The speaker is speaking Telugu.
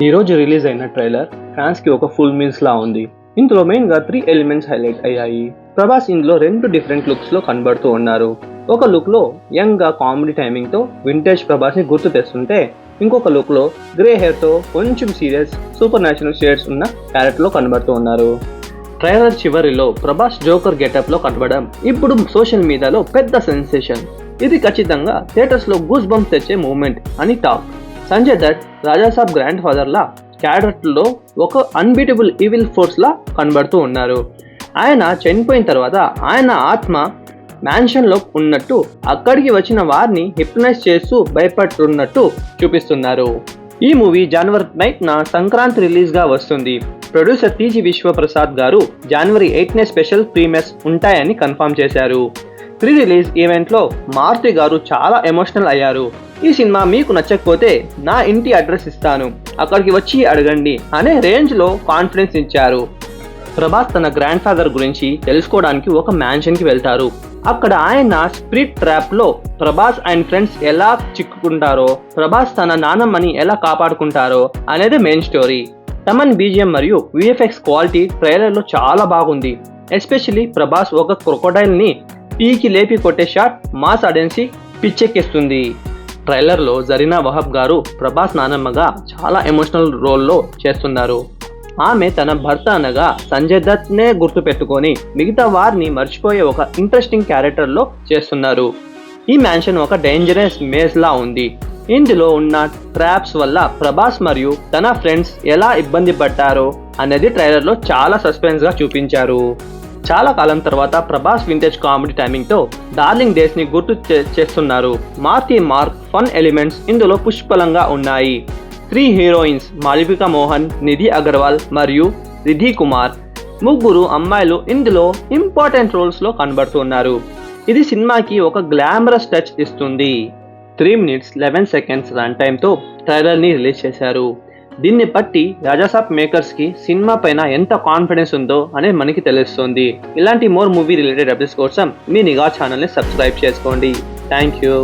ఈ రోజు రిలీజ్ అయిన ట్రైలర్ ఫ్యాన్స్ కి ఒక ఫుల్ మీల్స్ లా ఉంది. ఇందులో మెయిన్ గా 3 ఎలిమెంట్స్ హైలైట్ అయ్యాయి. ప్రభాస్ ఇందులో 2 డిఫరెంట్ లుక్స్ లో కనబడుతూ ఉన్నారు. ఒక లుక్ లో యంగ్ గా కామెడీ టైమింగ్ తో వింటేజ్ ప్రభాస్ ని గుర్తు తెస్తుంటే, ఇంకొక లుక్ లో గ్రే హెయిర్ తో కొంచెం సీరియస్ సూపర్ న్యాచురల్ షేడ్స్ ఉన్న క్యారెక్టర్ లో కనబడుతూ ఉన్నారు. ట్రైలర్ చివరిలో ప్రభాస్ జోకర్ గెటప్ లో కనబడడం ఇప్పుడు సోషల్ మీడియాలో పెద్ద సెన్సేషన్. ఇది ఖచ్చితంగా థియేటర్స్ లో గూస్ బంప్స్ తెచ్చే మూమెంట్ అని talk. Sanjay Dutt Rajasaab grandfather లా క్యారెక్టర్లో ఒక అన్బీటబుల్ ఈవిల్ ఫోర్స్ లా కనబడుతూ ఉన్నారు. ఆయన చనిపోయిన తర్వాత ఆయన ఆత్మ మ్యాన్షన్ లో ఉన్నట్టు అక్కడికి వచ్చిన వారిని హిప్నైజ్ చేస్తూ భయపడుతున్నట్టు చూపిస్తున్నారు. ఈ మూవీ జనవరి 9న సంక్రాంతి రిలీజ్ గా వస్తుంది. ప్రొడ్యూసర్ టీజీ విశ్వప్రసాద్ గారు జనవరి 8నే స్పెషల్ ప్రీమియర్స్ ఉంటాయని కన్ఫర్మ్ చేశారు. ప్రీ రిలీజ్ ఈవెంట్ లో మారుతి గారు చాలా ఎమోషనల్ అయ్యారు. ఈ సినిమా మీకు నచ్చకపోతే నా ఇంటి అడ్రస్ ఇస్తాను, అక్కడికి వచ్చి అడగండి అనే రేంజ్ లో కాన్ఫిడెన్స్ ఇచ్చారు. ప్రభాస్ తన గ్రాండ్ ఫాదర్ గురించి తెలుసుకోవడానికి ఒక మ్యాన్షన్ కి వెళ్తారు. అక్కడ ఆయన స్పిరిట్ ట్రాప్ లో ప్రభాస్ అండ్ ఫ్రెండ్స్ ఎలా చిక్కుకుంటారో, ప్రభాస్ తన నానమ్మని ఎలా కాపాడుకుంటారో అనేది మెయిన్ స్టోరీ. తమన్ బీజిఎం మరియు విఎఫ్ఎక్స్ క్వాలిటీ ట్రైలర్ లో చాలా బాగుంది. ఎస్పెషల్లీ ప్రభాస్ ఒక క్రొకోడైల్ ని పీకి లేపి కొట్టే షాట్ మాస్ ఆడియన్స్ పిచ్చెక్కిస్తుంది. ట్రైలర్ లో జరీనా వహాబ్ గారు ప్రభాస్ నానమ్మగా చాలా ఎమోషనల్ రోల్లో చేస్తున్నారు. ఆమె తన భర్త అనగా సంజయ్ దత్ నే గుర్తు పెట్టుకొని మిగతా వారిని మర్చిపోయే ఒక ఇంట్రెస్టింగ్ క్యారెక్టర్ లో చేస్తున్నారు. ఈ మ్యాన్షన్ ఒక డేంజరస్ మేజ్ లా ఉంది. ఇందులో ఉన్న ట్రాప్స్ వల్ల ప్రభాస్ మరియు తన ఫ్రెండ్స్ ఎలా ఇబ్బంది పడ్డారో అనేది ట్రైలర్ లో చాలా సస్పెన్స్ గా చూపించారు. చాలా కాలం తర్వాత ప్రభాస్ వింటేజ్ కామెడీ టైమింగ్ తో డార్లింగ్ డేస్ ని గుర్తు చేస్తున్నారు. మార్తి మార్క్ ఫన్ ఎలిమెంట్స్ ఇందులో పుష్కలంగా ఉన్నాయి. 3 హీరోయిన్స్ మాళవిక మోహన్, నిధి అగర్వాల్ మరియు రిధి కుమార్, ముగ్గురు అమ్మాయిలు ఇందులో ఇంపార్టెంట్ రోల్స్ లో కనబడుతున్నారు. ఇది సినిమాకి ఒక గ్లామరస్ టచ్ ఇస్తుంది. 3 minutes 11 seconds రన్ టైమ్ తో ట్రైలర్ ని రిలీజ్ చేశారు. దీన్ని బట్టి రాజాసాబ్ మేకర్స్ కి సినిమా పైన ఎంత కాన్ఫిడెన్స్ ఉందో అనేది మనకి తెలుస్తుంది. ఇలాంటి మోర్ మూవీ రిలేటెడ్ అప్డేట్స్ కోసం మీ నిఘా ఛానల్ ని సబ్స్క్రైబ్ చేసుకోండి. Thank you.